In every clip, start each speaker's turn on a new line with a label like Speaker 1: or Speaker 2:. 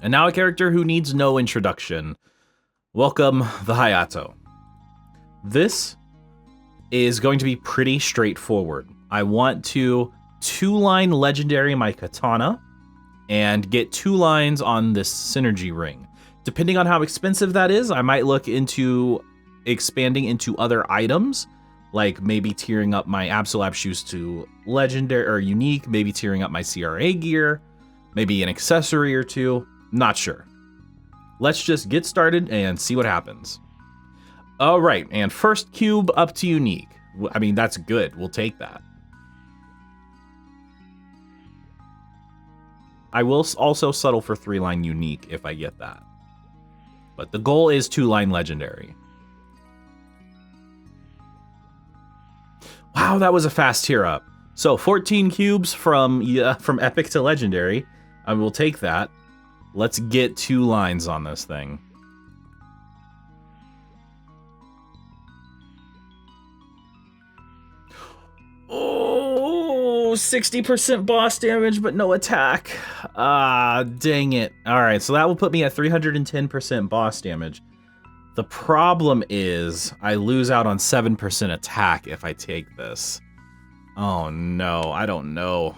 Speaker 1: And now a character who needs no introduction. Welcome, the Hayato. This is going to be pretty straightforward. I want to 2-line legendary my katana and get 2 lines on this synergy ring. Depending on how expensive that is, I might look into expanding into other items, like maybe tiering up my Absolab shoes to legendary or unique, maybe tiering up my CRA gear, maybe an accessory or 2. Not sure. Let's just get started and see what happens. All right, and first cube up to unique. I mean, that's good. We'll take that. I will also settle for 3-line unique if I get that. But the goal is 2-line legendary. Wow, that was a fast tier up. So 14 cubes from epic to legendary. I will take that. Let's get 2 lines on this thing. Oh, 60% boss damage, but no attack. Ah, dang it. All right, so that will put me at 310% boss damage. The problem is I lose out on 7% attack if I take this. Oh no, I don't know.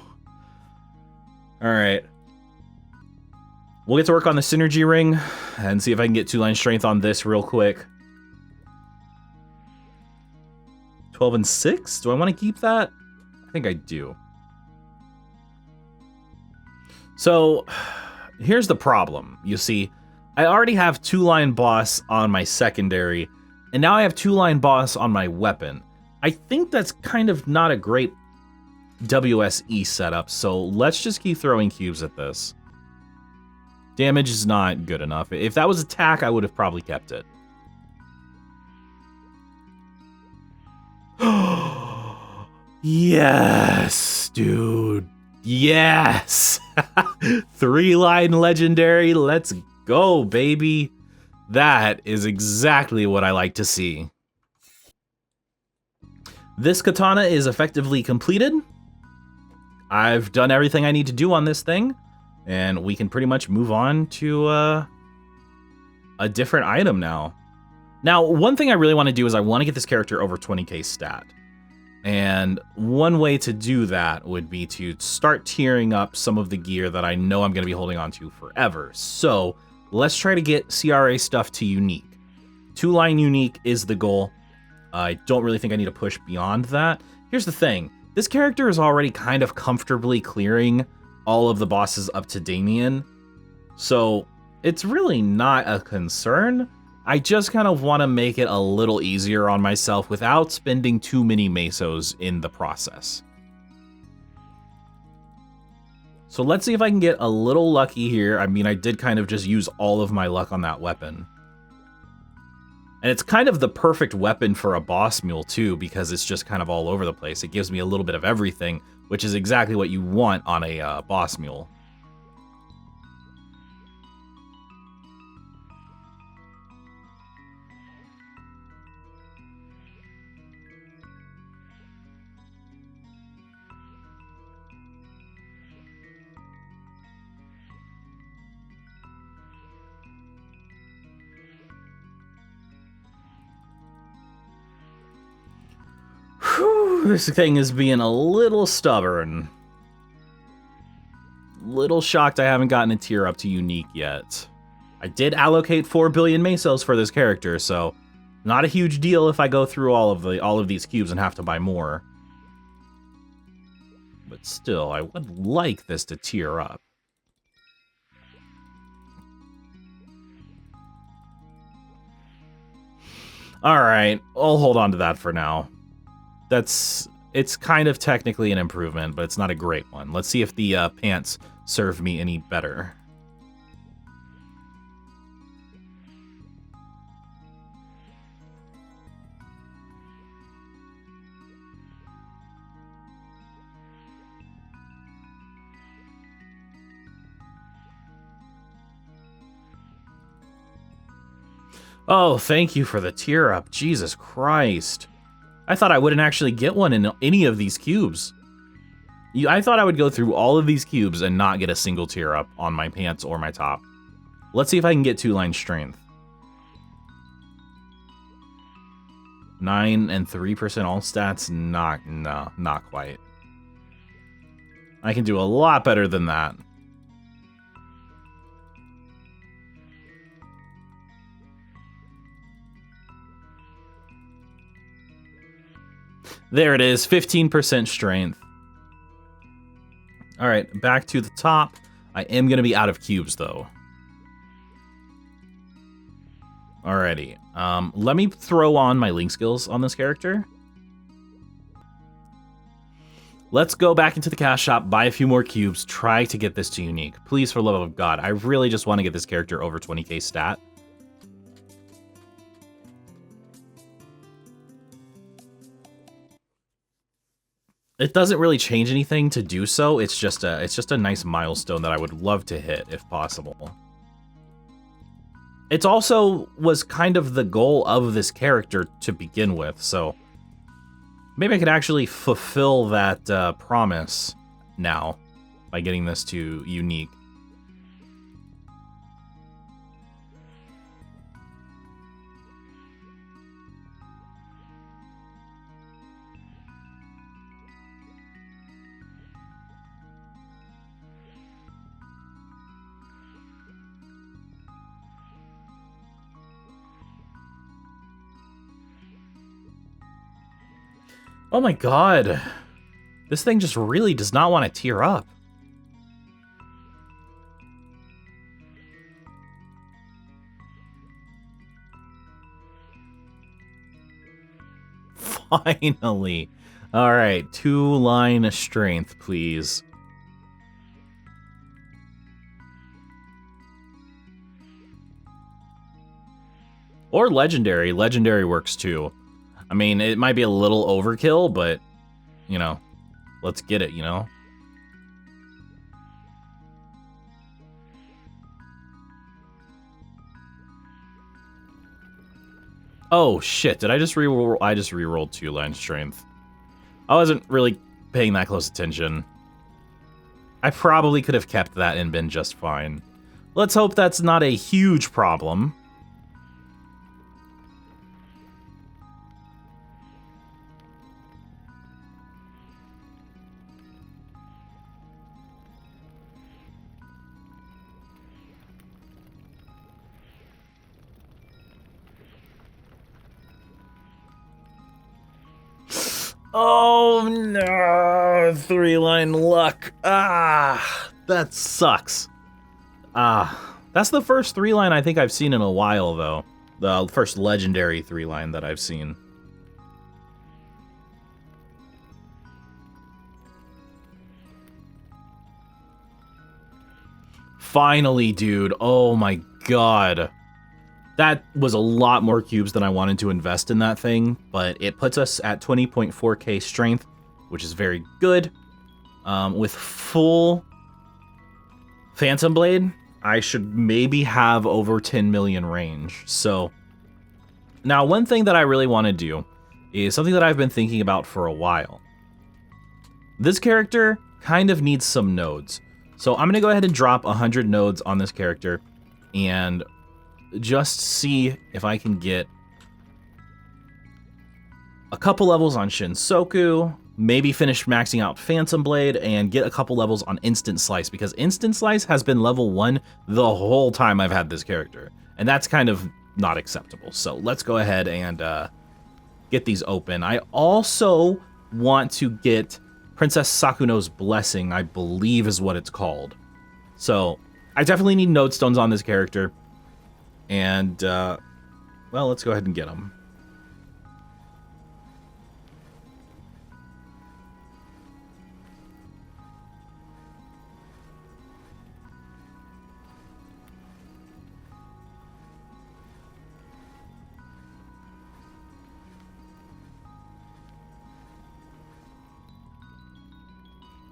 Speaker 1: All right. We'll get to work on the synergy ring and see if I can get 2-line strength on this real quick. 12 and 6? Do I want to keep that? I think I do. So here's the problem. You see, I already have 2-line boss on my secondary, and now I have 2-line boss on my weapon. I think that's kind of not a great WSE setup, so let's just keep throwing cubes at this. Damage is not good enough. If that was attack, I would have probably kept it. Yes, dude. Yes. 3-line legendary. Let's go, baby. That is exactly what I like to see. This katana is effectively completed. I've done everything I need to do on this thing, and we can pretty much move on to a different item now. Now, one thing I really want to do is I want to get this character over 20k stat. And one way to do that would be to start tiering up some of the gear that I know I'm going to be holding on to forever. So let's try to get CRA stuff to unique. 2-line unique is the goal. I don't really think I need to push beyond that. Here's the thing. This character is already kind of comfortably clearing all of the bosses up to Damien. So it's really not a concern. I just kind of want to make it a little easier on myself without spending too many mesos in the process. So let's see if I can get a little lucky here. I mean, I did kind of just use all of my luck on that weapon. And it's kind of the perfect weapon for a boss mule too, because it's just kind of all over the place. It gives me a little bit of everything, which is exactly what you want on a boss mule. This thing is being a little stubborn. Little shocked I haven't gotten a tier up to unique yet. I did allocate 4 billion mesos for this character, so not a huge deal if I go through all of these cubes and have to buy more. But still, I would like this to tier up. Alright, I'll hold on to that for now. It's kind of technically an improvement, but it's not a great one. Let's see if the pants serve me any better. Oh, thank you for the tier up. Jesus Christ. I thought I wouldn't actually get one in any of these cubes. I thought I would go through all of these cubes and not get a single tier up on my pants or my top. Let's see if I can get 2-line strength. 9 and 3% all stats? Not quite. I can do a lot better than that. There it is, 15% strength. All right, back to the top. I am going to be out of cubes, though. Alrighty, let me throw on my link skills on this character. Let's go back into the cash shop, buy a few more cubes, try to get this to unique. Please, for the love of God, I really just want to get this character over 20k stat. It doesn't really change anything to do so. It's just a nice milestone that I would love to hit if possible. It also was kind of the goal of this character to begin with, so maybe I could actually fulfill that promise now by getting this to unique. Oh my god. This thing just really does not want to tear up. Finally. Alright, 2-line strength, please. Or legendary. Legendary works too. I mean, it might be a little overkill, but, you know, let's get it, you know? Oh, shit. Did I just reroll? I just rerolled 2-line strength. I wasn't really paying that close attention. I probably could have kept that and been just fine. Let's hope that's not a huge problem. Oh no, 3-line luck. Ah, that sucks. That's the first 3-line I think I've seen in a while, though. The first legendary 3-line that I've seen. Finally, dude. Oh my god. That was a lot more cubes than I wanted to invest in that thing, but it puts us at 20.4k strength, which is very good. With full Phantom Blade, I should maybe have over 10 million range. So, now one thing that I really want to do is something that I've been thinking about for a while. This character kind of needs some nodes. So I'm going to go ahead and drop 100 nodes on this character and just see if I can get a couple levels on Shinsoku, maybe finish maxing out Phantom Blade, and get a couple levels on Instant Slice, because Instant Slice has been level 1 the whole time I've had this character, and that's kind of not acceptable. So let's go ahead and get these open. I also want to get Princess Sakuno's Blessing, I believe is what it's called. So I definitely need node stones on this character. And, well, let's go ahead and get them.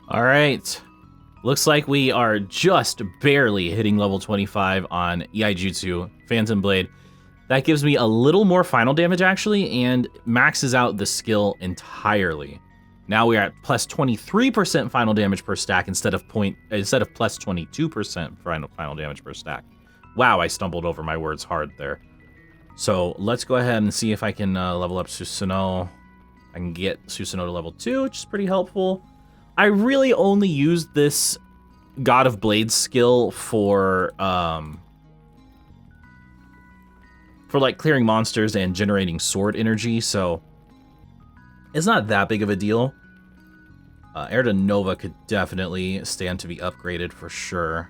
Speaker 1: All right. Looks like we are just barely hitting level 25 on Iaijutsu, Phantom Blade. That gives me a little more final damage, actually, and maxes out the skill entirely. Now we are at plus 23% final damage per stack instead of plus 22% final damage per stack. Wow, I stumbled over my words hard there. So let's go ahead and see if I can level up Susanoo. I can get Susanoo to level 2, which is pretty helpful. I really only used this God of Blades skill for like clearing monsters and generating sword energy, so it's not that big of a deal. Erda Nova could definitely stand to be upgraded for sure.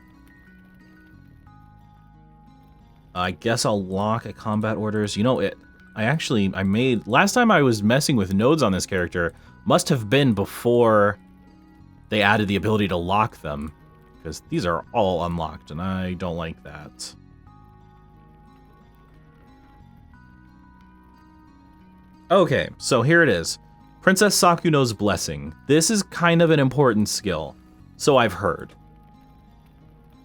Speaker 1: I guess I'll lock a combat orders. You know, I made, last time I was messing with nodes on this character, must have been before they added the ability to lock them, because these are all unlocked, and I don't like that. Okay, so here it is. Princess Sakuno's Blessing. This is kind of an important skill, so I've heard.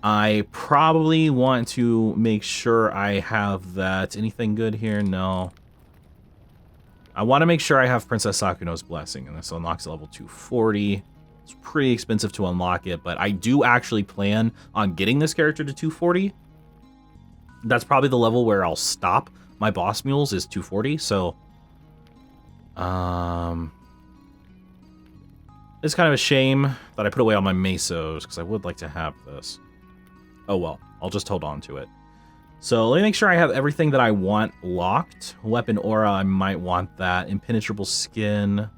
Speaker 1: I probably want to make sure I have that. Anything good here? No. I want to make sure I have Princess Sakuno's Blessing, and this unlocks level 240. It's pretty expensive to unlock it, but I do actually plan on getting this character to 240. That's probably the level where I'll stop. My boss mules is 240, so it's kind of a shame that I put away all my mesos, because I would like to have this. Oh well, I'll just hold on to it. So let me make sure I have everything that I want locked. Weapon aura, I might want that. Impenetrable skin.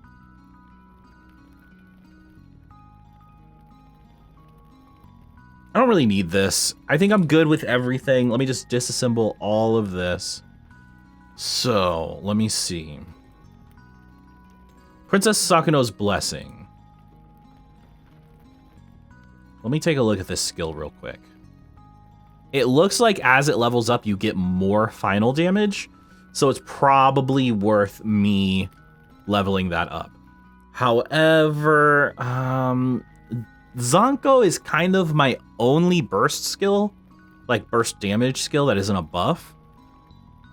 Speaker 1: I don't really need this. I think I'm good with everything. Let me just disassemble all of this. So, let me see. Princess Sakuno's Blessing. Let me take a look at this skill real quick. It looks like as it levels up, you get more final damage, so it's probably worth me leveling that up. However, Zanko is kind of my only burst skill, like burst damage skill that isn't a buff.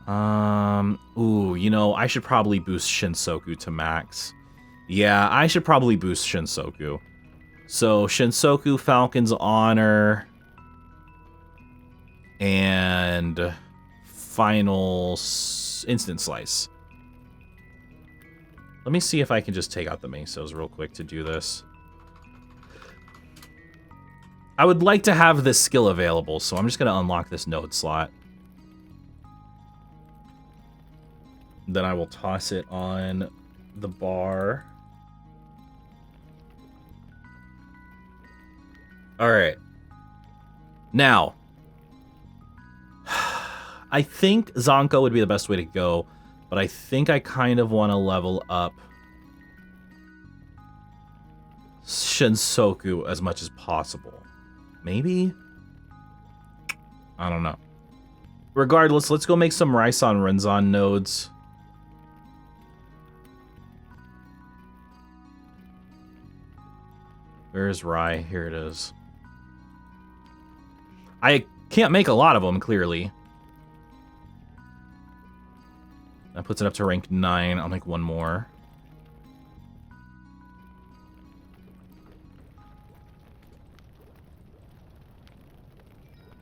Speaker 1: Ooh, you know, I should probably boost Shinsoku to max. Yeah, I should probably boost Shinsoku. So, Shinsoku, Falcon's Honor, and final Instant Slice. Let me see if I can just take out the mesos real quick to do this. I would like to have this skill available, so I'm just going to unlock this node slot. Then I will toss it on the bar. Alright. Now, I think Zanko would be the best way to go, but I think I kind of want to level up Shinsoku as much as possible. Maybe? I don't know. Regardless, let's go make some Raison Renzon nodes. Where's Rai? Here it is. I can't make a lot of them, clearly. That puts it up to rank 9. I'll make one more.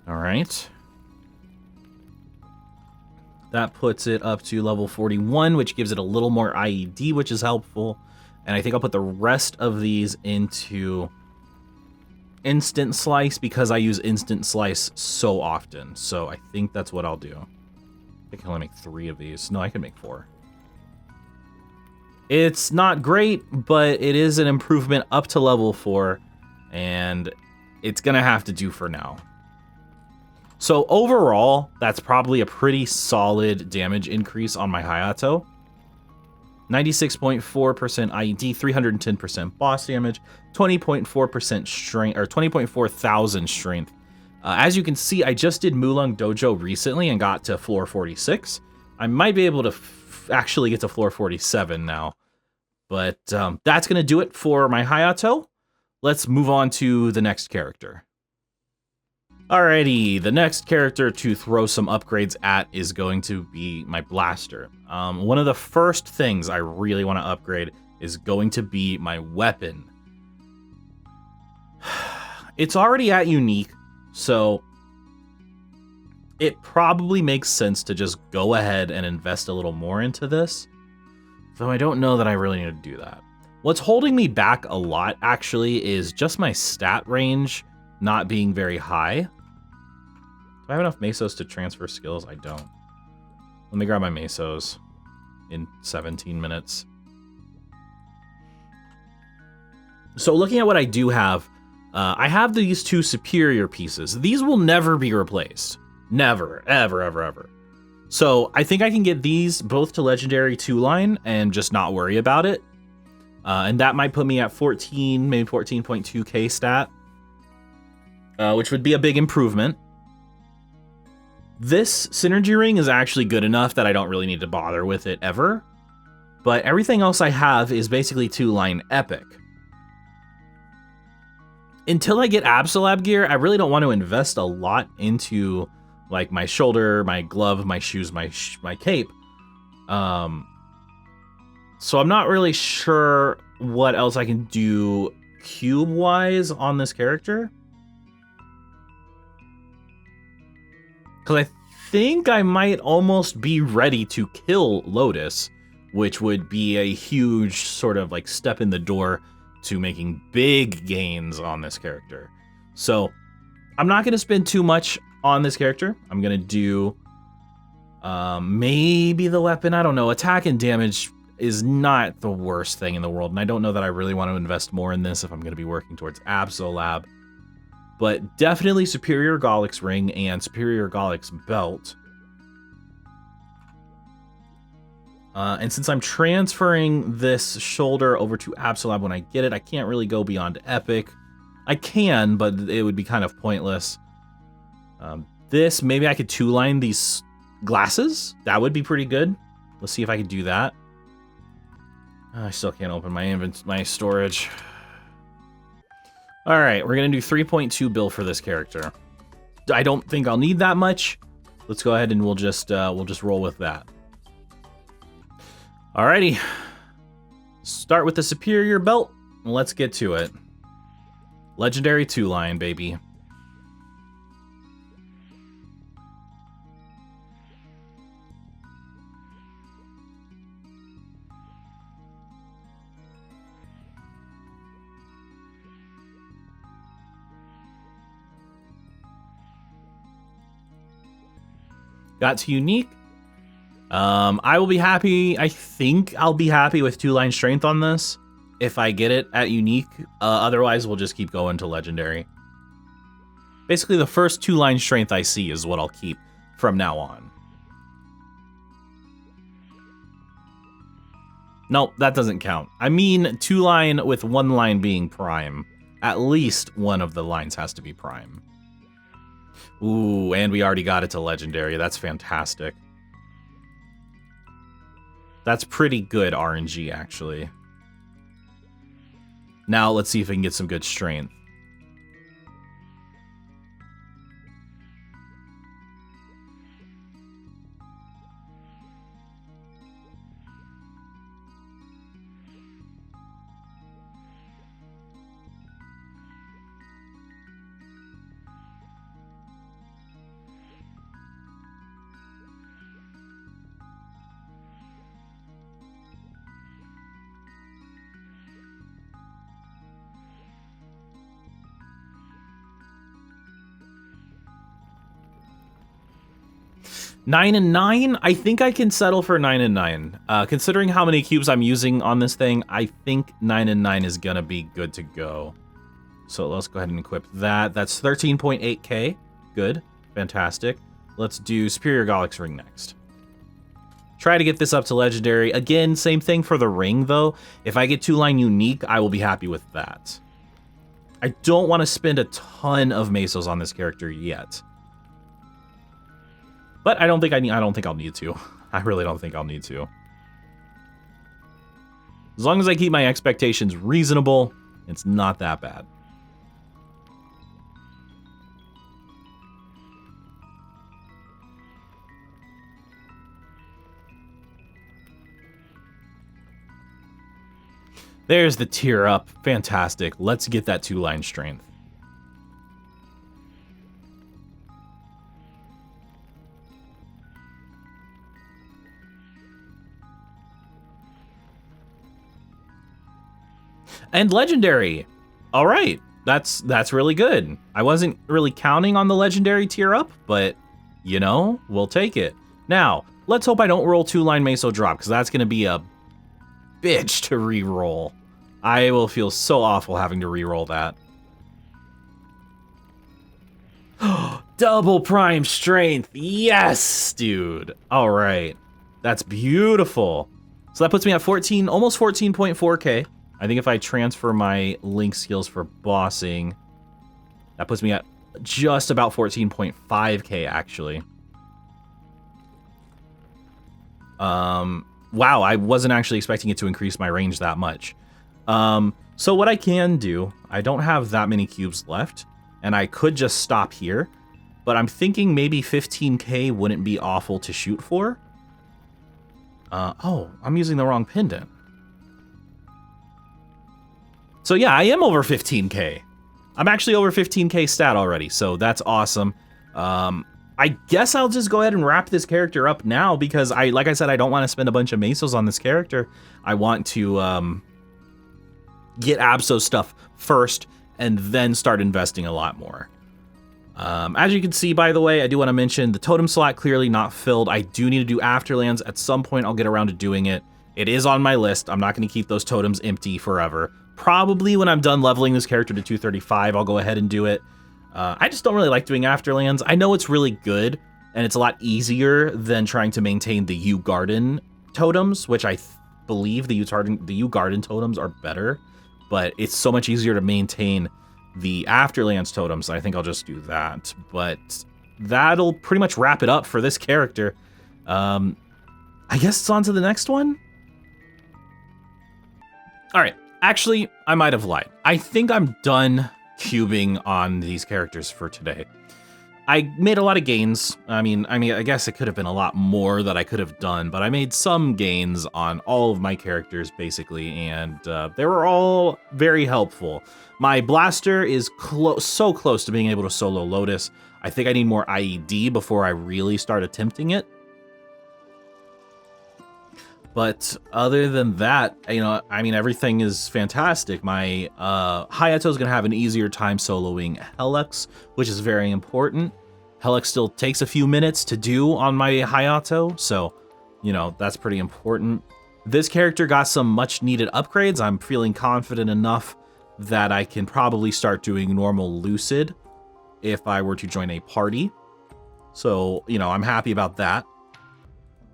Speaker 1: Alright. That puts it up to level 41, which gives it a little more IED, which is helpful. And I think I'll put the rest of these into Instant Slice because I use Instant Slice so often. So I think that's what I'll do. I can only make 3 of these. No, I can make 4. It's not great, but it is an improvement up to level 4. And it's going to have to do for now. So overall, that's probably a pretty solid damage increase on my Hayato. 96.4% IED, 310% boss damage, 20.4% strength, or 20.4 thousand strength. As you can see, I just did Mulung Dojo recently and got to floor 46. I might be able to actually get to floor 47 now. But that's going to do it for my Hayato. Let's move on to the next character. Alrighty, the next character to throw some upgrades at is going to be my Blaster. One of the first things I really want to upgrade is going to be my weapon. It's already at unique, so it probably makes sense to just go ahead and invest a little more into this. Though I don't know that I really need to do that. What's holding me back a lot, actually, is just my stat range not being very high. Do I have enough mesos to transfer skills? I don't. Let me grab my mesos in 17 minutes. So looking at what I do have, I have these 2 superior pieces. These will never be replaced. Never, ever, ever, ever. So I think I can get these both to legendary 2-line and just not worry about it. And that might put me at 14, maybe 14.2k stat, which would be a big improvement. This synergy ring is actually good enough that I don't really need to bother with it ever. But everything else I have is basically 2-line epic. Until I get Absolab gear, I really don't want to invest a lot into like my shoulder, my glove, my shoes, my cape. So I'm not really sure what else I can do cube-wise on this character. Because I think I might almost be ready to kill Lotus, which would be a huge sort of like step in the door to making big gains on this character. So I'm not going to spend too much on this character. I'm going to do maybe the weapon. I don't know. Attack and damage is not the worst thing in the world, and I don't know that I really want to invest more in this if I'm going to be working towards Absolab. But definitely Superior Gallic's ring and Superior Gallic's belt. And since I'm transferring this shoulder over to Absolab when I get it, I can't really go beyond Epic. I can, but it would be kind of pointless. This, maybe I could 2-line these glasses. That would be pretty good. Let's see if I can do that. I still can't open my storage. All right, we're gonna do 3.2 bill for this character. I don't think I'll need that much. Let's go ahead and we'll just roll with that. Alrighty, start with the superior belt. Let's get to it. Legendary 2-line, baby. Got to unique. I will be happy. I think I'll be happy with 2-line strength on this if I get it at unique. Otherwise, we'll just keep going to legendary. Basically, the first 2-line strength I see is what I'll keep from now on. Nope, that doesn't count. I mean 2-line with 1 line being prime. At least one of the lines has to be prime. Ooh, and we already got it to legendary. That's fantastic. That's pretty good RNG, actually. Now, let's see if we can get some good strength. Nine and 9, I think I can settle for 9 and 9. Considering how many cubes I'm using on this thing, I think 9 and 9 is gonna be good to go. So let's go ahead and equip that. That's 13.8k. Good, fantastic. Let's do Superior Gallic's ring next. Try to get this up to legendary. Again, same thing for the ring though. If I get 2-line unique, I will be happy with that. I don't want to spend a ton of mesos on this character yet. But I don't think I'll need to. I really don't think I'll need to. As long as I keep my expectations reasonable, it's not that bad. There's the tier up. Fantastic. Let's get that 2-line strength. And legendary. All right, that's really good. I wasn't really counting on the legendary tier up, but you know, we'll take it. Now, let's hope I don't roll 2-line Meso drop, because that's gonna be a bitch to re-roll. I will feel so awful having to re-roll that. Double prime strength. Yes, dude. All right. That's beautiful. So that puts me at 14, almost 14.4k. I think if I transfer my link skills for bossing, that puts me at just about 14.5k actually. Wow, I wasn't actually expecting it to increase my range that much. So what I can do, I don't have that many cubes left, and I could just stop here, but I'm thinking maybe 15k wouldn't be awful to shoot for. Oh, I'm using the wrong pendant. So yeah, I am over 15k. I'm actually over 15k stat already, so that's awesome. I guess I'll just go ahead and wrap this character up now because like I said, I don't want to spend a bunch of mesos on this character. I want to get Abso stuff first and then start investing a lot more. As you can see, by the way, I do want to mention the totem slot clearly not filled. I do need to do Afterlands. At some point, I'll get around to doing it. It is on my list. I'm not going to keep those totems empty forever. Probably when I'm done leveling this character to 235, I'll go ahead and do it. I just don't really like doing Afterlands. I know it's really good, and it's a lot easier than trying to maintain the U Garden totems, which I believe the U Garden totems are better, but it's so much easier to maintain the Afterlands totems. I think I'll just do that, but that'll pretty much wrap it up for this character. I guess it's on to the next one. All right, actually, I might have lied. I think I'm done cubing on these characters for today. I made a lot of gains. I mean, I guess it could have been a lot more that I could have done, but I made some gains on all of my characters basically, and they were all very helpful. My blaster is so close to being able to solo Lotus. I think I need more IED before I really start attempting it. But other than that, you know, I mean, everything is fantastic. My Hayato is going to have an easier time soloing Helix, which is very important. Helix still takes a few minutes to do on my Hayato, so, you know, that's pretty important. This character got some much needed upgrades. I'm feeling confident enough that I can probably start doing normal Lucid if I were to join a party. So, you know, I'm happy about that.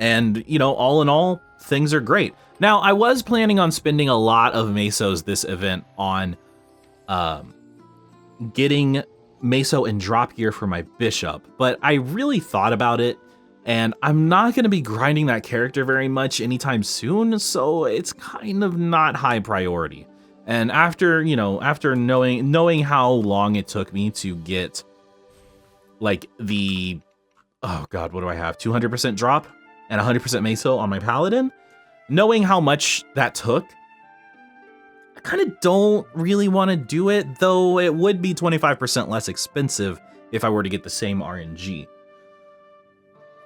Speaker 1: And, you know, all in all, things are great. Now, I was planning on spending a lot of mesos this event on getting meso and drop gear for my bishop, but I really thought about it, and I'm not going to be grinding that character very much anytime soon, so it's kind of not high priority. And after, you know, after knowing how long it took me to get, like, the, oh god, what do I have, 200% drop and 100% meso on my Paladin, knowing how much that took, I kind of don't really want to do it, though it would be 25% less expensive if I were to get the same RNG.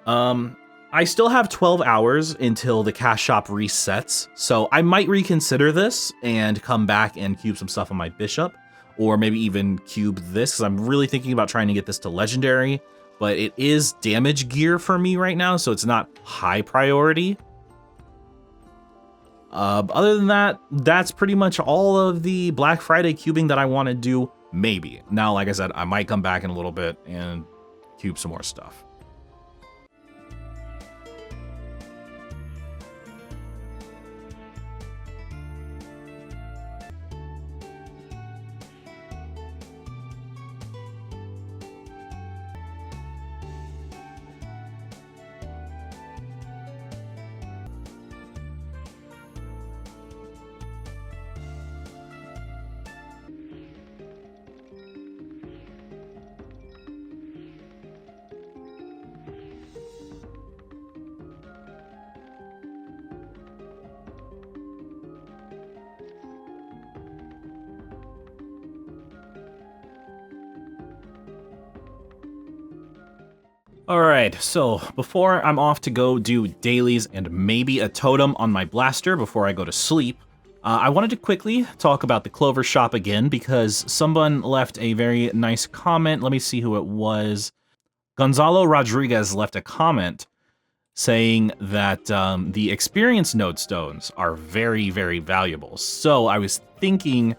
Speaker 1: I still have 12 hours until the cash shop resets, so I might reconsider this and come back and cube some stuff on my bishop, or maybe even cube this, because I'm really thinking about trying to get this to legendary, but it is damage gear for me right now, so it's not high priority. Other than that, that's pretty much all of the Black Friday cubing that I want to do, maybe. Now, like I said, I might come back in a little bit and cube some more stuff. Alright, so before I'm off to go do dailies and maybe a totem on my blaster before I go to sleep, I wanted to quickly talk about the Clover shop again because someone left a very nice comment. Let me see who it was. Gonzalo Rodriguez left a comment saying that the experience node stones are very, very valuable. So I was thinking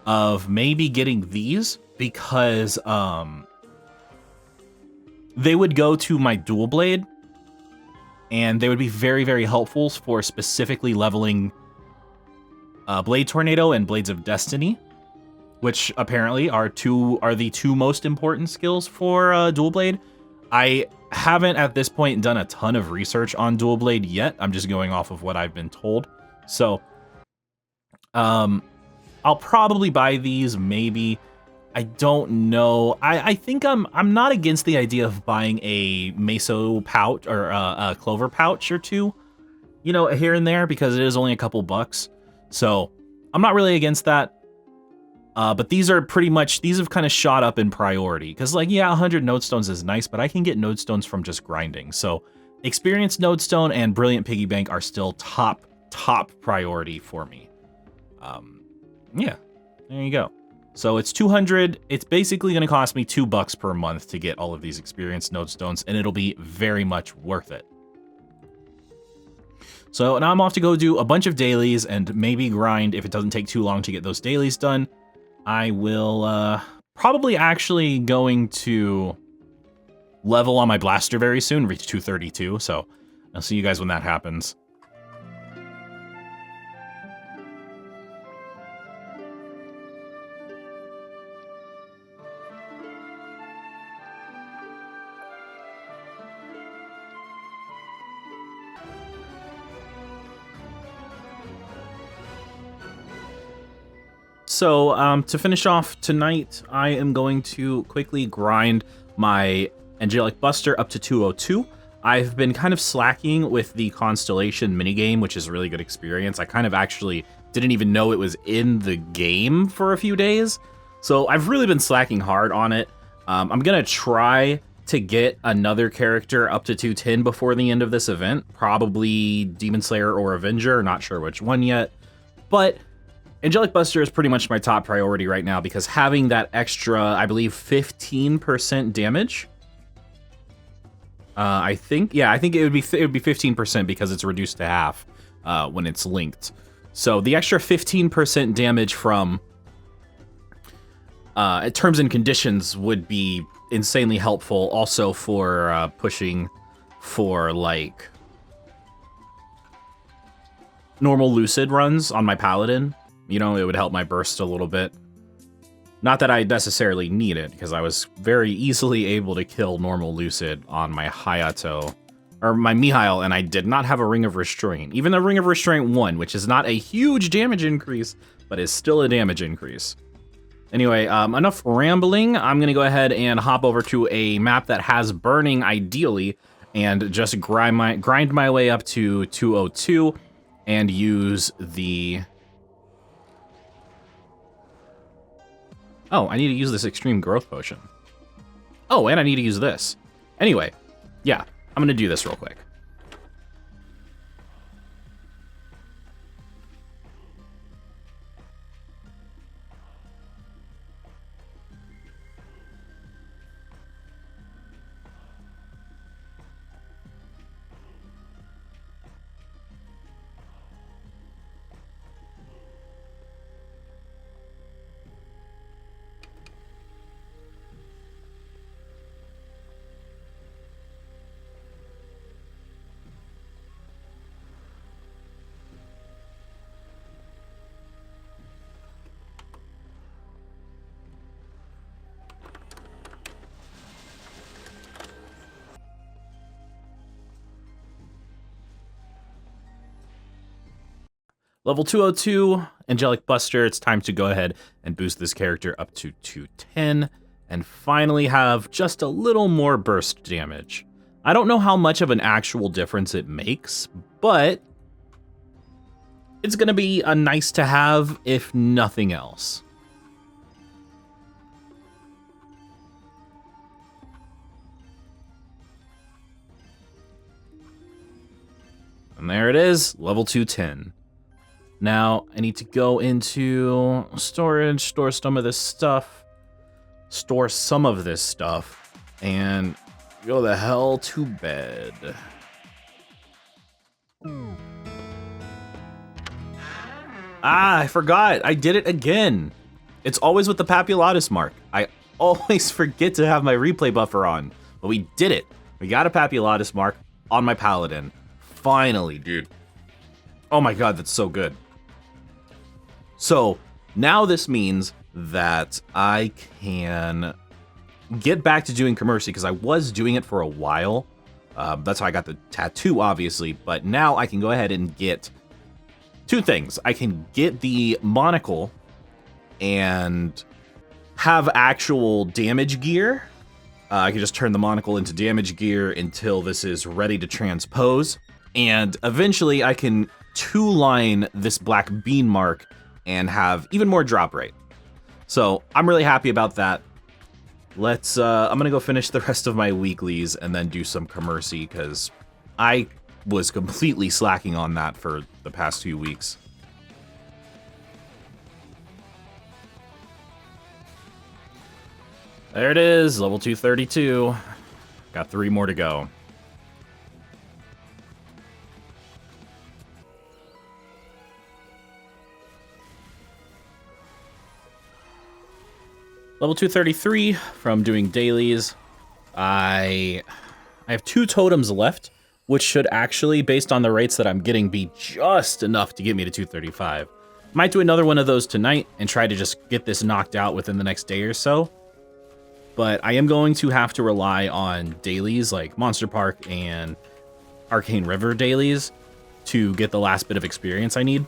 Speaker 1: of maybe getting these because they would go to my dual blade and they would be very, very helpful for specifically leveling Blade Tornado and Blades of Destiny, which apparently are the two most important skills for Dual Blade. I haven't at this point done a ton of research on Dual Blade yet. I'm just going off of what I've been told. So, I'll probably buy these. Maybe. I don't know. I think I'm not against the idea of buying a Meso pouch or a Clover pouch or two, you know, here and there because it is only a couple bucks. So I'm not really against that. But these are pretty much, these have kind of shot up in priority because, like, yeah, 100 node stones is nice, but I can get node stones from just grinding. So experienced node stone and brilliant piggy bank are still top priority for me. Yeah, there you go. So it's 200. It's basically going to cost me $2 per month to get all of these experienced node stones, and it'll be very much worth it. So now I'm off to go do a bunch of dailies and maybe grind if it doesn't take too long to get those dailies done. I will probably actually going to level on my blaster very soon, reach 232. So I'll see you guys when that happens. So to finish off tonight, I am going to quickly grind my Angelic Buster up to 202. I've been kind of slacking with the Constellation minigame, which is a really good experience. I kind of actually didn't even know it was in the game for a few days. So I've really been slacking hard on it. I'm going to try to get another character up to 210 before the end of this event. Probably Demon Slayer or Avenger, not sure which one yet. But Angelic Buster is pretty much my top priority right now because having that extra, I believe, 15% damage. I think it would be 15% because it's reduced to half when it's linked. So the extra 15% damage from terms and conditions would be insanely helpful. Also for pushing for like normal Lucid runs on my Paladin. You know, it would help my burst a little bit. Not that I necessarily need it, because I was very easily able to kill normal Lucid on my Hayato, or my Mihail, and I did not have a Ring of Restraint. Even the Ring of Restraint 1, which is not a huge damage increase, but is still a damage increase. Anyway, enough rambling. I'm going to go ahead and hop over to a map that has burning, ideally, and just grind my way up to 202 and use the... Oh, I need to use this extreme growth potion. Oh, and I need to use this. Anyway, yeah, I'm gonna do this real quick. Level 202, Angelic Buster. It's time to go ahead and boost this character up to 210 and finally have just a little more burst damage. I don't know how much of an actual difference it makes, but it's going to be a nice to have if nothing else. And there it is, level 210. Now, I need to go into storage, store some of this stuff, and go the hell to bed. Ah, I forgot. I did it again. It's always with the Papulatus mark. I always forget to have my replay buffer on, but we did it. We got a Papulatus mark on my Paladin. Finally, dude. Oh my god, that's so good. So now this means that I can get back to doing Commercy, because I was doing it for a while. That's how I got the tattoo, obviously, but now I can go ahead and get two things. I can get the monocle and have actual damage gear. I can just turn the monocle into damage gear until this is ready to transpose. And eventually I can two-line this black bean mark and have even more drop rate. So I'm really happy about that. Let's, I'm gonna go finish the rest of my weeklies and then do some Commercy, because I was completely slacking on that for the past 2 weeks. There it is, level 232. Got 3 more to go. Level 233 from doing dailies. I have 2 totems left, which should actually, based on the rates that I'm getting, be just enough to get me to 235. Might do another one of those tonight and try to just get this knocked out within the next day or so. But I am going to have to rely on dailies like Monster Park and Arcane River dailies to get the last bit of experience I need.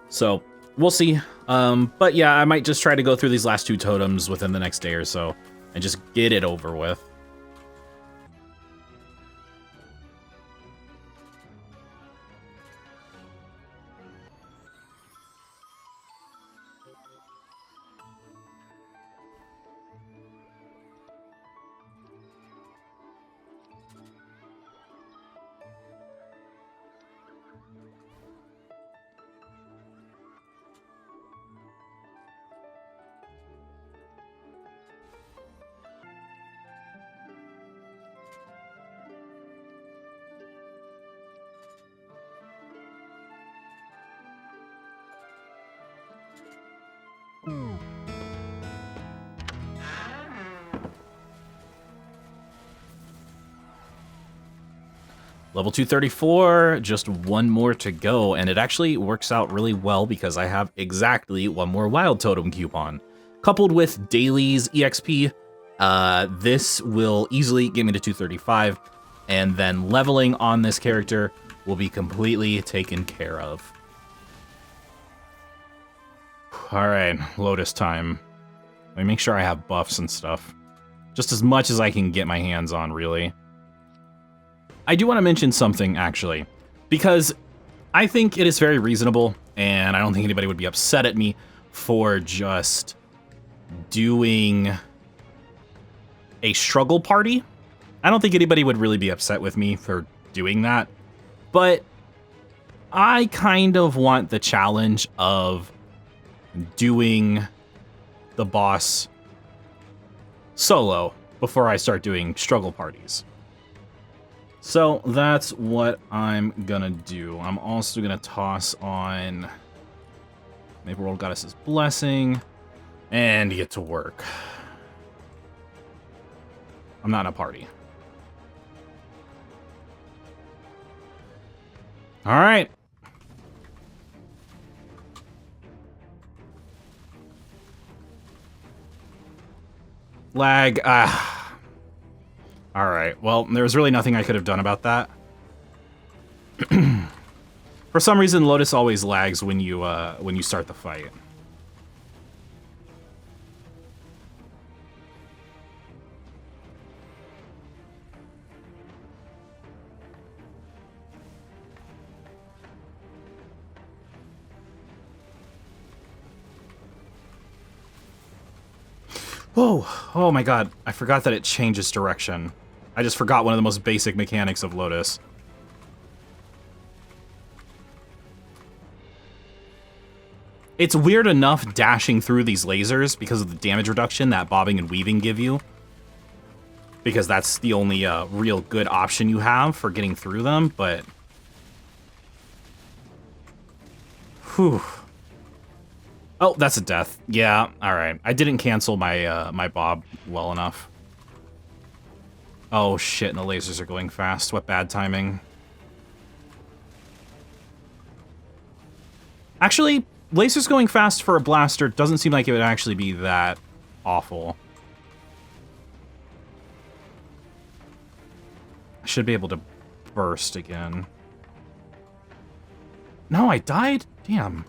Speaker 1: So we'll see. But yeah, I might just try to go through these last 2 totems within the next day or so and just get it over with. Level 234, just 1 more to go, and it actually works out really well because I have exactly 1 more Wild Totem coupon. Coupled with dailies EXP, this will easily get me to 235, and then leveling on this character will be completely taken care of. Alright, Lotus time. Let me make sure I have buffs and stuff. Just as much as I can get my hands on, really. I do want to mention something, actually, because I think it is very reasonable, and I don't think anybody would be upset at me for just doing a struggle party. I don't think anybody would really be upset with me for doing that, but I kind of want the challenge of doing the boss solo before I start doing struggle parties. So that's what I'm gonna do. I'm also gonna toss on Maple World Goddess's Blessing and get to work. I'm not in a party. All right. Lag. All right. Well, there was really nothing I could have done about that. For some reason, Lotus always lags when you start the fight. Whoa! Oh my god, I forgot that it changes direction. I just forgot one of the most basic mechanics of Lotus. It's weird enough dashing through these lasers because of the damage reduction that bobbing and weaving give you. Because that's the only real good option you have for getting through them, but... Whew. Oh, that's a death. Yeah, alright. I didn't cancel my my bob well enough. Oh shit, and the lasers are going fast. What bad timing. Actually, lasers going fast for a blaster doesn't seem like it would actually be that awful. I should be able to burst again. No, I died? Damn.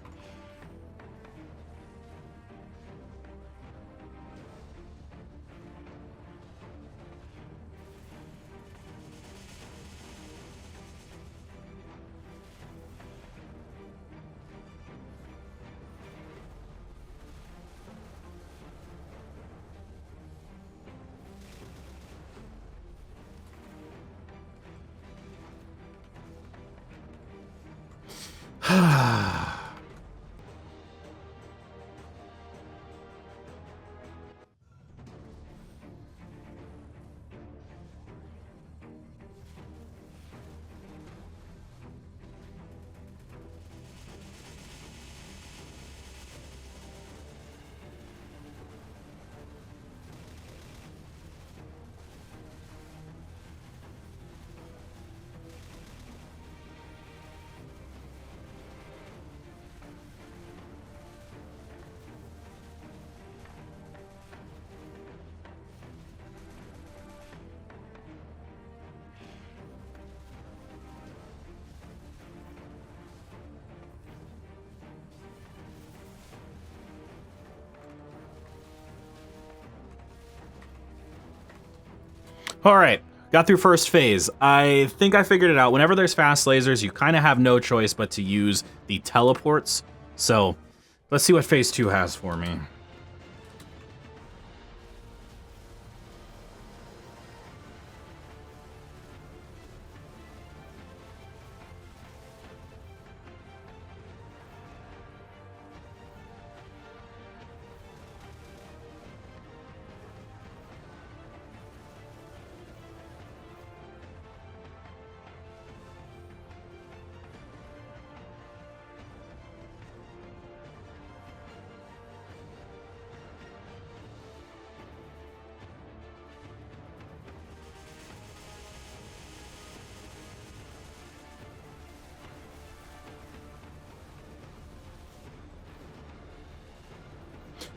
Speaker 1: Alright, got through first phase. I think I figured it out. Whenever there's fast lasers, you kind of have no choice but to use the teleports. So, let's see what phase 2 has for me.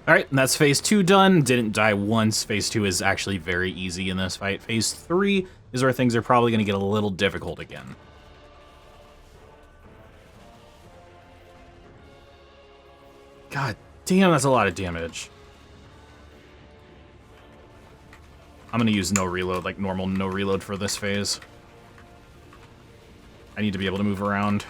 Speaker 1: Alright, that's phase 2 done. Didn't die once. Phase 2 is actually very easy in this fight. Phase 3 is where things are probably going to get a little difficult again. God damn, that's a lot of damage. I'm going to use no reload, like normal no reload for this phase. I need to be able to move around.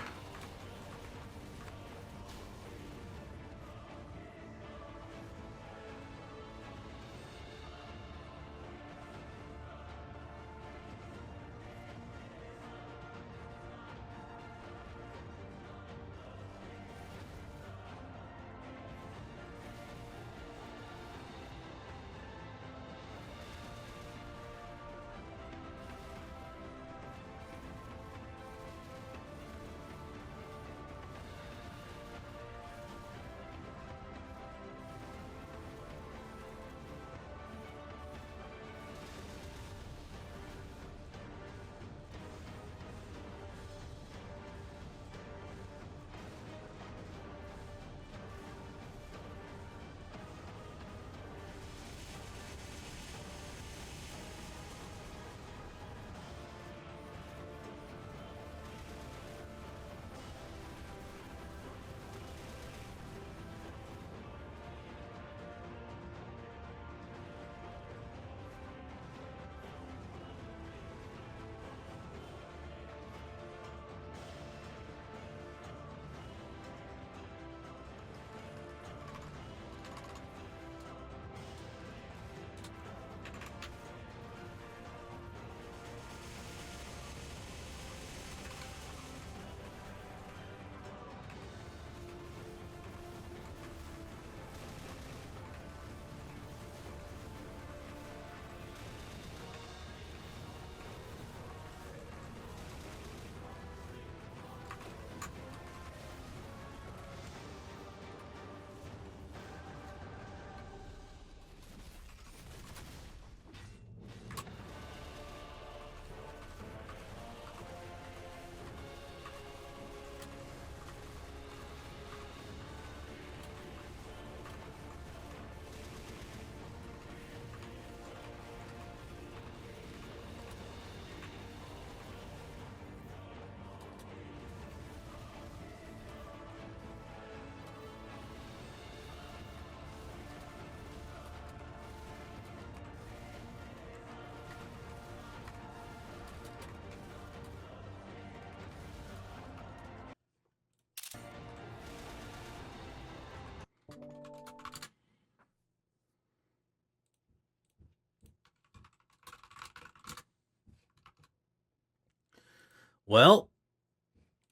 Speaker 1: Well,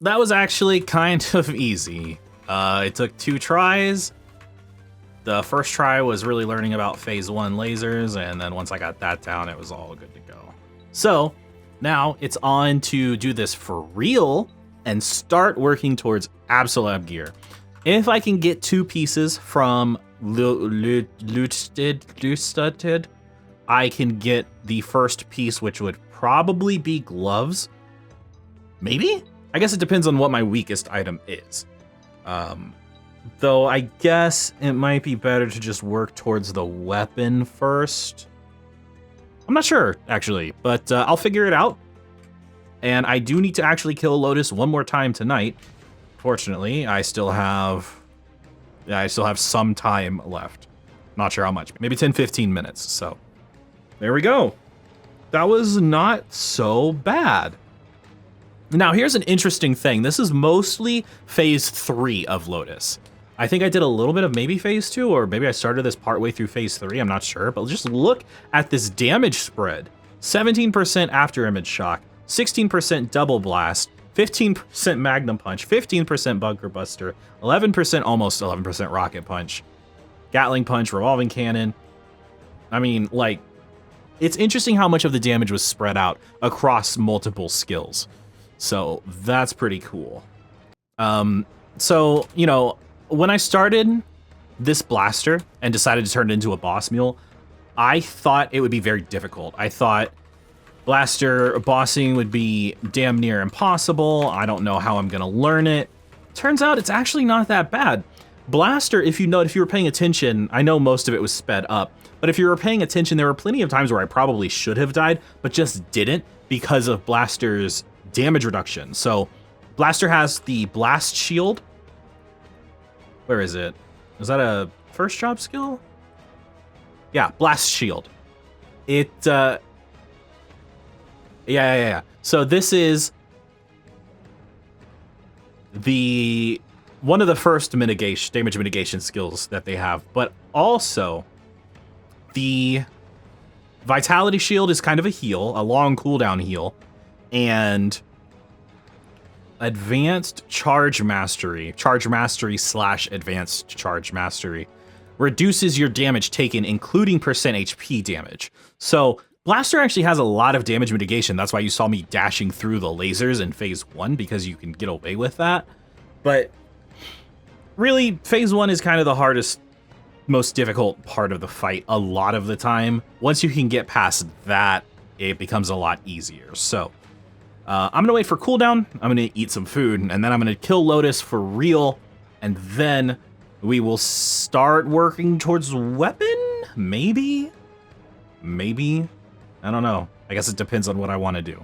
Speaker 1: that was actually kind of easy. It took 2 tries. The first try was really learning about phase 1 lasers, and then once I got that down, it was all good to go. So now it's on to do this for real and start working towards Absolab gear. If I can get 2 pieces from Lotus, I can get the first piece, which would probably be gloves. Maybe? I guess it depends on what my weakest item is. Though I guess it might be better to just work towards the weapon first. I'm not sure, actually, but I'll figure it out. And I do need to actually kill Lotus one more time tonight. Fortunately, I still have some time left. Not sure how much. Maybe 10-15 minutes. So there we go. That was not so bad. Now, here's an interesting thing. This is mostly phase 3 of Lotus. I think I did a little bit of maybe phase 2, or maybe I started this partway through phase 3. I'm not sure, but just look at this damage spread. 17% after image shock, 16% double blast, 15% magnum punch, 15% bunker buster, 11%, almost 11% rocket punch, gatling punch, revolving cannon. I mean, like, it's interesting how much of the damage was spread out across multiple skills. So that's pretty cool. So, you know, when I started this blaster and decided to turn it into a boss mule, I thought it would be very difficult. I thought blaster bossing would be damn near impossible. I don't know how I'm gonna learn it. Turns out it's actually not that bad. Blaster, if you were paying attention, I know most of it was sped up, but if you were paying attention, there were plenty of times where I probably should have died, but just didn't because of Blaster's damage reduction. So Blaster has the blast shield. Where is it? Is that a first job skill? Yeah, blast shield. It, yeah. So this is one of the first damage mitigation skills that they have, but also the vitality shield is kind of a heal, a long cooldown heal, and advanced charge mastery / advanced charge mastery reduces your damage taken, including percent HP damage. So Blaster actually has a lot of damage mitigation. That's why you saw me dashing through the lasers in phase 1, because you can get away with that. But really, phase 1 is kind of the hardest, most difficult part of the fight a lot of the time. Once you can get past that, it becomes a lot easier. So I'm gonna wait for cooldown, I'm gonna eat some food, and then I'm gonna kill Lotus for real, and then we will start working towards weapon? Maybe? I don't know. I guess it depends on what I want to do.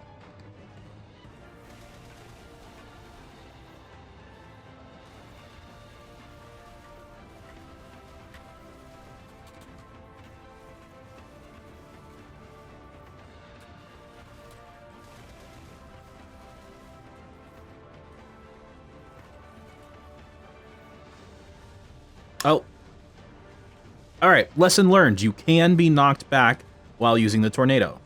Speaker 1: Oh. Alright, lesson learned. You can be knocked back while using the tornado.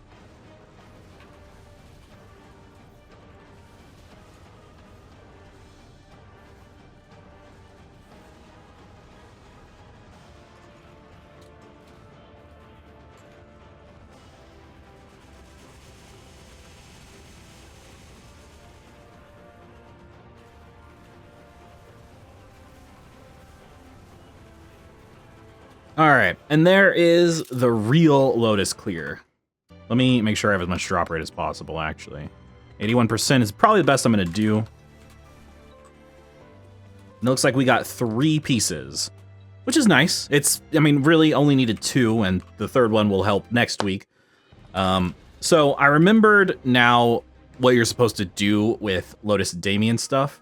Speaker 1: Alright, and there is the real Lotus clear. Let me make sure I have as much drop rate as possible, actually. 81% is probably the best I'm going to do. It looks like we got 3 pieces, which is nice. I mean, really only needed 2, and the third one will help next week. So I remembered now what you're supposed to do with Lotus Damien stuff.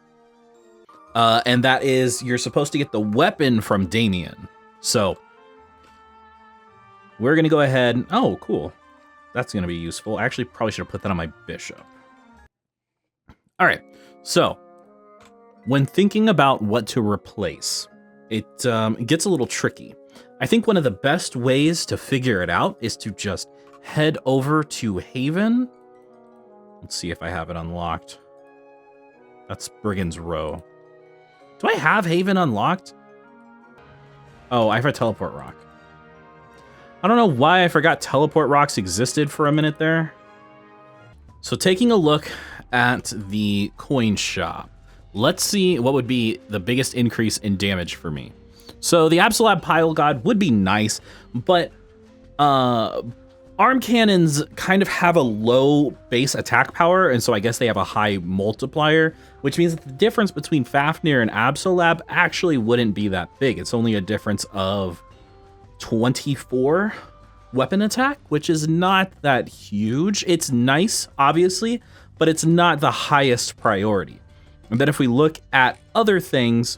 Speaker 1: And that is, you're supposed to get the weapon from Damien. So we're going to go ahead. Oh, cool. That's going to be useful. I actually probably should have put that on my bishop. All right. So when thinking about what to replace, it gets a little tricky. I think one of the best ways to figure it out is to just head over to Haven. Let's see if I have it unlocked. That's Brigand's Row. Do I have Haven unlocked? Oh, I have a teleport rock. I don't know why I forgot teleport rocks existed for a minute there. So taking a look at the coin shop, let's see what would be the biggest increase in damage for me. So the Absolab Pile God would be nice, but arm cannons kind of have a low base attack power, and so I guess they have a high multiplier, which means that the difference between Fafnir and Absolab actually wouldn't be that big. It's only a difference of 24 weapon attack, which is not that huge. It's nice, obviously, but it's not the highest priority. And then if we look at other things,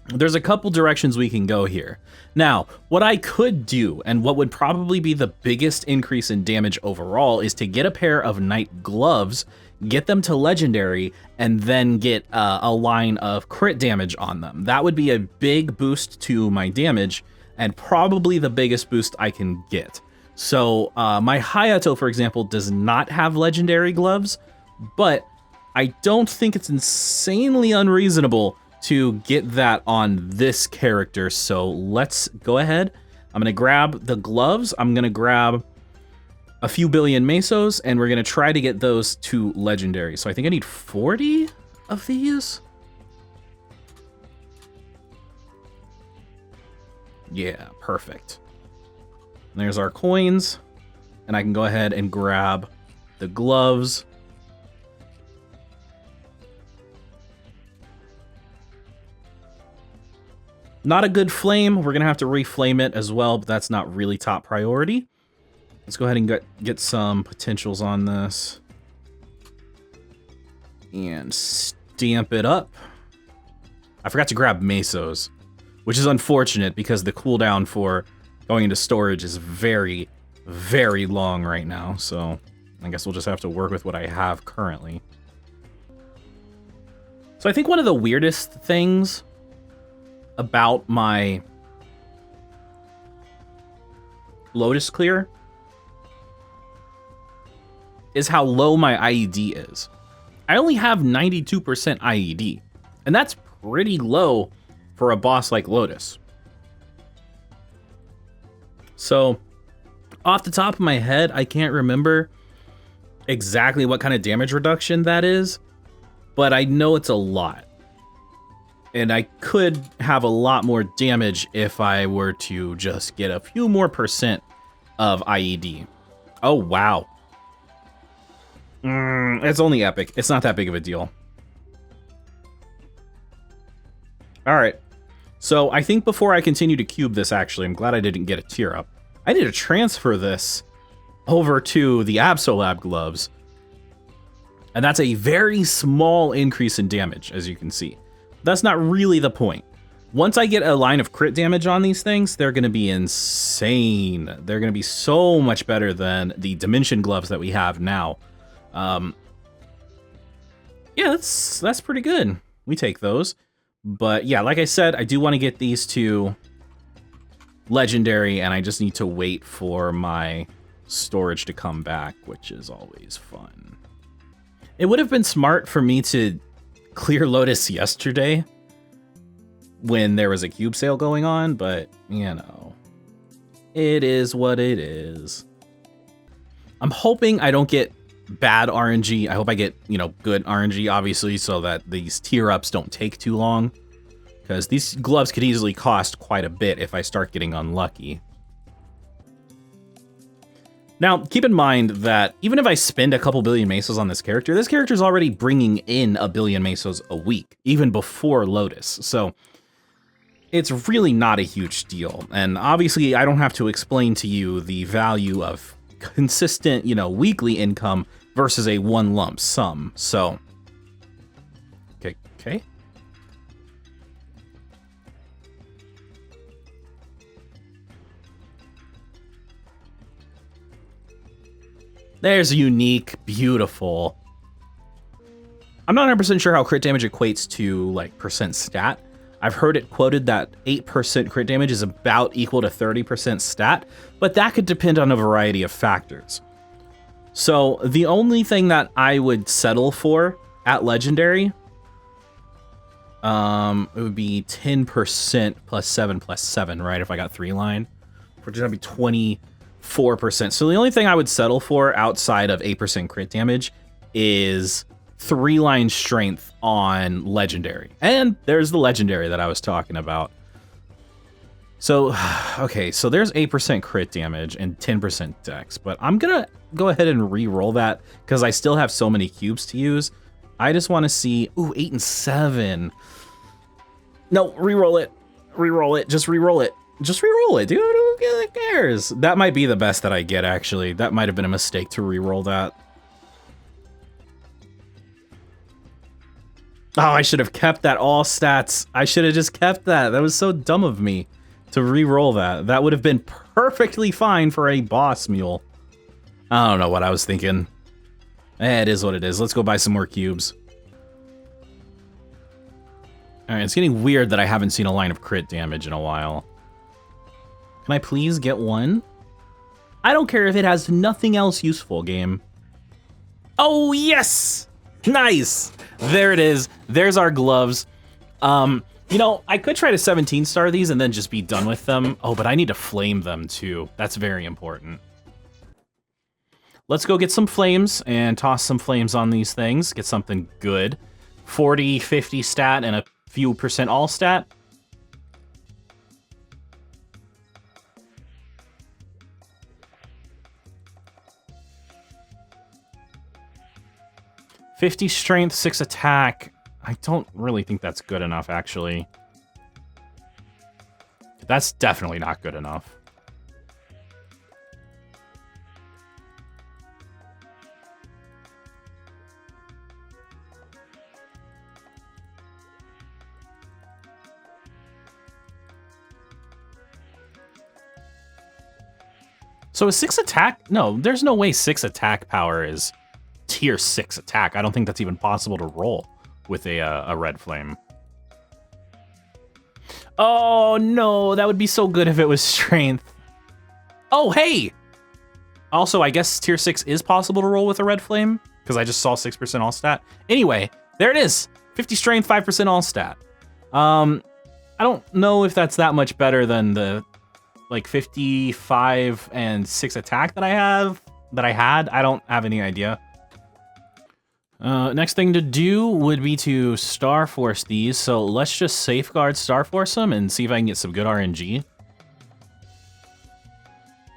Speaker 1: there's a couple directions we can go here. Now, what I could do, and what would probably be the biggest increase in damage overall, is to get a pair of Knight Gloves, get them to Legendary, and then get a line of crit damage on them. That would be a big boost to my damage, and probably the biggest boost I can get. So my Hayato, for example, does not have Legendary Gloves, but I don't think it's insanely unreasonable to get that on this character. So let's go ahead. I'm gonna grab the gloves. I'm gonna grab a few billion mesos, and we're gonna try to get those to Legendary. So I think I need 40 of these. Yeah, perfect. And there's our coins, and I can go ahead and grab the gloves. Not a good flame. We're gonna have to reflame it as well, but that's not really top priority. Let's go ahead and get some potentials on this and stamp it up. I forgot to grab mesos, which is unfortunate because the cooldown for going into storage is very, very long right now. So I guess we'll just have to work with what I have currently. So I think one of the weirdest things about my Lotus clear is how low my IED is. I only have 92% IED, and that's pretty low for a boss like Lotus. So off the top of my head, I can't remember exactly what kind of damage reduction that is, but I know it's a lot. And I could have a lot more damage if I were to just get a few more percent of IED. Oh, wow. It's only epic. It's not that big of a deal. All right. So I think before I continue to cube this, actually, I'm glad I didn't get a tier up. I need to transfer this over to the Absolab gloves. And that's a very small increase in damage, as you can see. That's not really the point. Once I get a line of crit damage on these things, they're going to be insane. They're going to be so much better than the Dimension gloves that we have now. Yeah, that's pretty good. We take those. But yeah, like I said, I do want to get these to Legendary, and I just need to wait for my storage to come back, which is always fun. It would have been smart for me to clear Lotus yesterday when there was a cube sale going on, but you know, it is what it is. I'm hoping I don't get bad RNG. I hope I get, you know, good RNG, obviously, so that these tier ups don't take too long, because these gloves could easily cost quite a bit if I start getting unlucky. Now, keep in mind that even if I spend a couple billion mesos on this character is already bringing in a billion mesos a week, even before Lotus. So it's really not a huge deal. And obviously, I don't have to explain to you the value of consistent, you know, weekly income versus a one lump sum. So, okay. There's a unique, beautiful. I'm not 100% sure how crit damage equates to like percent stat. I've heard it quoted that 8% crit damage is about equal to 30% stat, but that could depend on a variety of factors. So the only thing that I would settle for at legendary, it would be 10% plus 7, right? If I got 3-line, which is gonna be 24%. So the only thing I would settle for outside of 8% crit damage is 3-line strength on legendary. And there's the legendary that I was talking about. So, okay, so there's 8% crit damage and 10% dex, but I'm gonna go ahead and re-roll that because I still have so many cubes to use. I just want to see, ooh, 8 and 7. No, re-roll it, just re-roll it. Just re-roll it, dude, who cares? That might be the best that I get, actually. That might have been a mistake to re-roll that. Oh, I should have kept that all stats. I should have just kept that. That was so dumb of me to re-roll that. That would have been perfectly fine for a boss mule. I don't know what I was thinking. It is what it is. Let's go buy some more cubes. Alright, it's getting weird that I haven't seen a line of crit damage in a while. Can I please get one? I don't care if it has nothing else useful, game. Oh, yes! Nice! There it is. There's our gloves. You know, I could try to 17-star these and then just be done with them. Oh, but I need to flame them too. That's very important. Let's go get some flames and toss some flames on these things. Get something good. 40, 50 stat and a few percent all stat. "50 strength, 6 attack." I don't really think that's good enough, actually. That's definitely not good enough. So a 6 attack? No, there's no way 6 attack power is tier 6 attack. I don't think that's even possible to roll with a red flame. Oh no, that would be so good if it was strength. Oh, hey! Also, I guess tier 6 is possible to roll with a red flame, because I just saw 6% all stat. Anyway, there it is. 50 strength, 5% all stat. I don't know if that's that much better than the like 55 and 6 attack that I had. I don't have any idea. Next thing to do would be to Star Force these, so let's just safeguard Star Force them and see if I can get some good RNG.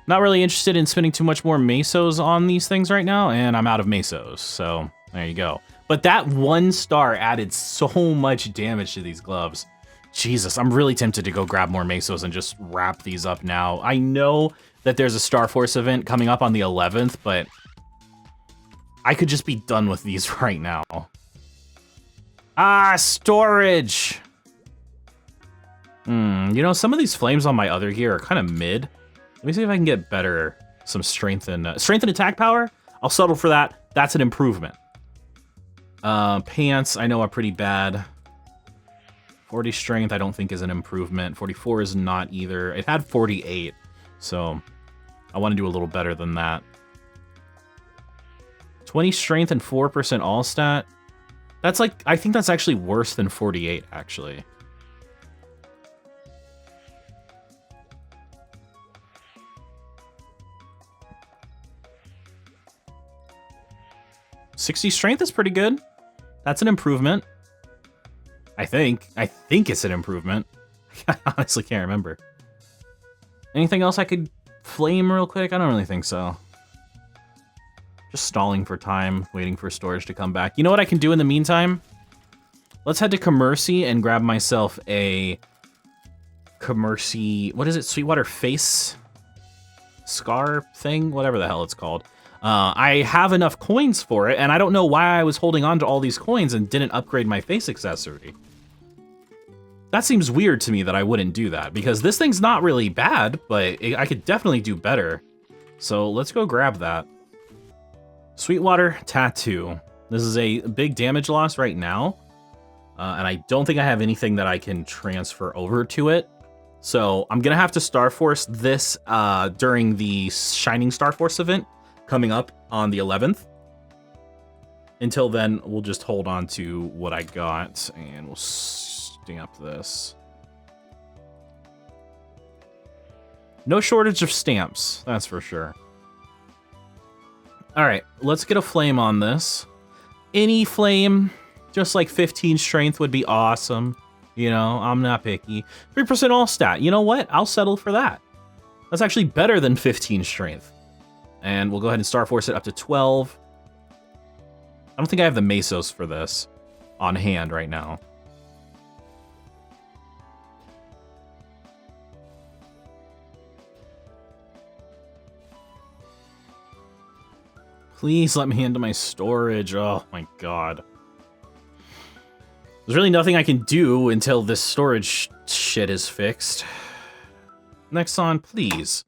Speaker 1: Not really interested in spending too much more mesos on these things right now, and I'm out of mesos, so there you go. But that 1 star added so much damage to these gloves. Jesus, I'm really tempted to go grab more mesos and just wrap these up now. I know that there's a Star Force event coming up on the 11th, but I could just be done with these right now. Ah, storage! You know, some of these flames on my other gear are kind of mid. Let me see if I can get better, some strength and attack power. I'll settle for that. That's an improvement. Pants, I know are pretty bad. 40 strength, I don't think is an improvement. 44 is not either. It had 48, so I want to do a little better than that. 20 strength and 4% all stat. That's like, I think that's actually worse than 48, actually. "60 strength is pretty good. That's an improvement. I think it's an improvement. I honestly can't remember. Anything else I could flame real quick? I don't really think so. Just stalling for time, waiting for storage to come back. You know what I can do in the meantime? Let's head to Commercy and grab myself a Commercy, what is it? Sweetwater face scar thing? Whatever the hell it's called. I have enough coins for it, and I don't know why I was holding on to all these coins and didn't upgrade my face accessory. That seems weird to me that I wouldn't do that, because this thing's not really bad, but I could definitely do better. So let's go grab that. Sweetwater Tattoo. This is a big damage loss right now, and I don't think I have anything that I can transfer over to it. So I'm gonna have to Star Force this during the Shining Star Force event coming up on the 11th. until then, we'll just hold on to what I got, and we'll stamp this. No shortage of stamps, that's for sure. All right, let's get a flame on this. Any flame, just like 15 strength would be awesome. You know, I'm not picky. 3% all stat, you know what? I'll settle for that. That's actually better than 15 strength. And we'll go ahead and Star Force it up to 12. I don't think I have the Mesos for this on hand right now. Please let me into my storage. Oh my god. There's really nothing I can do until this storage shit is fixed. Nexon, please.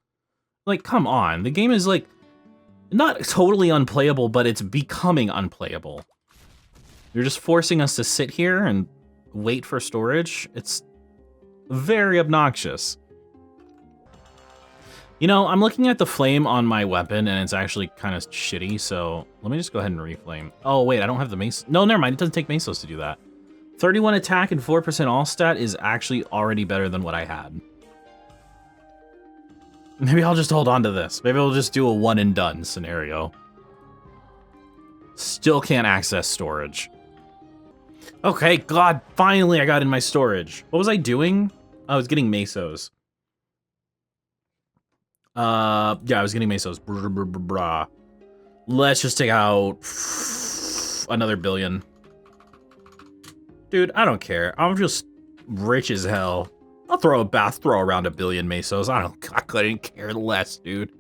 Speaker 1: Like, come on. The game is, like, not totally unplayable, but it's becoming unplayable. You're just forcing us to sit here and wait for storage. It's very obnoxious. You know, I'm looking at the flame on my weapon, and it's actually kind of shitty, so let me just go ahead and reflame. Oh, wait, I don't have the mace. No, never mind. It doesn't take Mesos to do that. 31 attack and 4% all stat is actually already better than what I had. Maybe I'll just hold on to this. Maybe I'll just do a one and done scenario. Still can't access storage. Okay, God, finally I got in my storage. What was I doing? I was getting Mesos. Yeah, I was getting Mesos. Let's just take out another billion. Dude, I don't care. I'm just rich as hell. I'll throw around a billion Mesos. I couldn't care less, dude.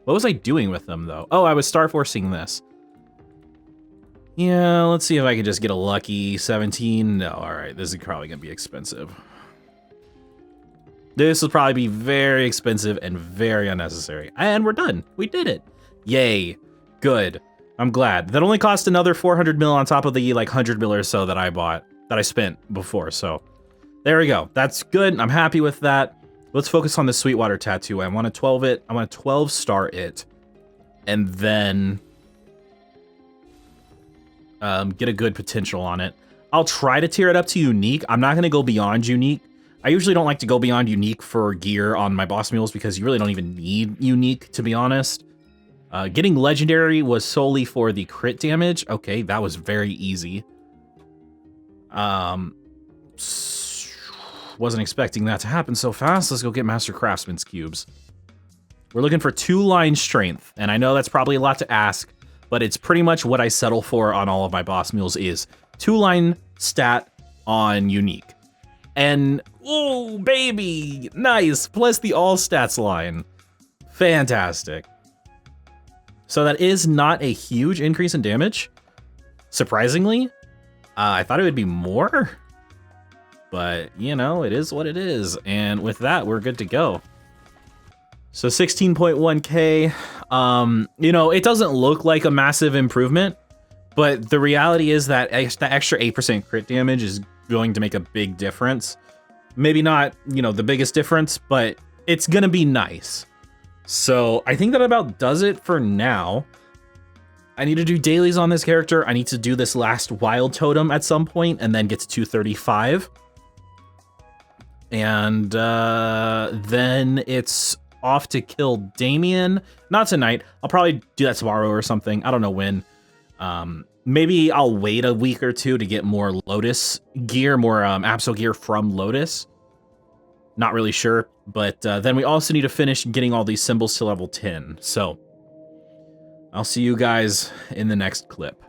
Speaker 1: What was I doing with them, though? Oh, I was Star Forcing this. Yeah, let's see if I can just get a lucky 17. No, all right, this is probably gonna be expensive. This will probably be very expensive and very unnecessary. And we're done. We did it. Yay. Good. I'm glad. That only cost another 400 mil on top of the like 100 mil or so that I spent before. So there we go. That's good. I'm happy with that. Let's focus on the Sweetwater tattoo. I want to 12 it. I want to 12 star it. And then get a good potential on it. I'll try to tier it up to unique. I'm not going to go beyond unique. I usually don't like to go beyond unique for gear on my boss mules because you really don't even need unique, to be honest. Getting legendary was solely for the crit damage. Okay, that was very easy. Wasn't expecting that to happen so fast. Let's go get Master Craftsman's cubes. We're looking for 2-line strength, and I know that's probably a lot to ask, but it's pretty much what I settle for on all of my boss mules is 2-line stat on unique. And, oh, baby, nice, plus the all stats line. Fantastic. So that is not a huge increase in damage, surprisingly. I thought it would be more, but, you know, it is what it is. And with that, we're good to go. So 16.1k, you know, it doesn't look like a massive improvement, but the reality is that the extra 8% crit damage is going to make a big difference. Maybe not, you know, the biggest difference, but it's gonna be nice. So I think that about does it for now. I need to do dailies on this character. I need to do this last wild totem at some point and then get to 235. And then it's off to kill Damien. Not tonight. I'll probably do that tomorrow or something. I don't know when. Maybe I'll wait a week or two to get more Lotus gear, more Abso gear from Lotus. Not really sure, but then we also need to finish getting all these symbols to level 10. So I'll see you guys in the next clip.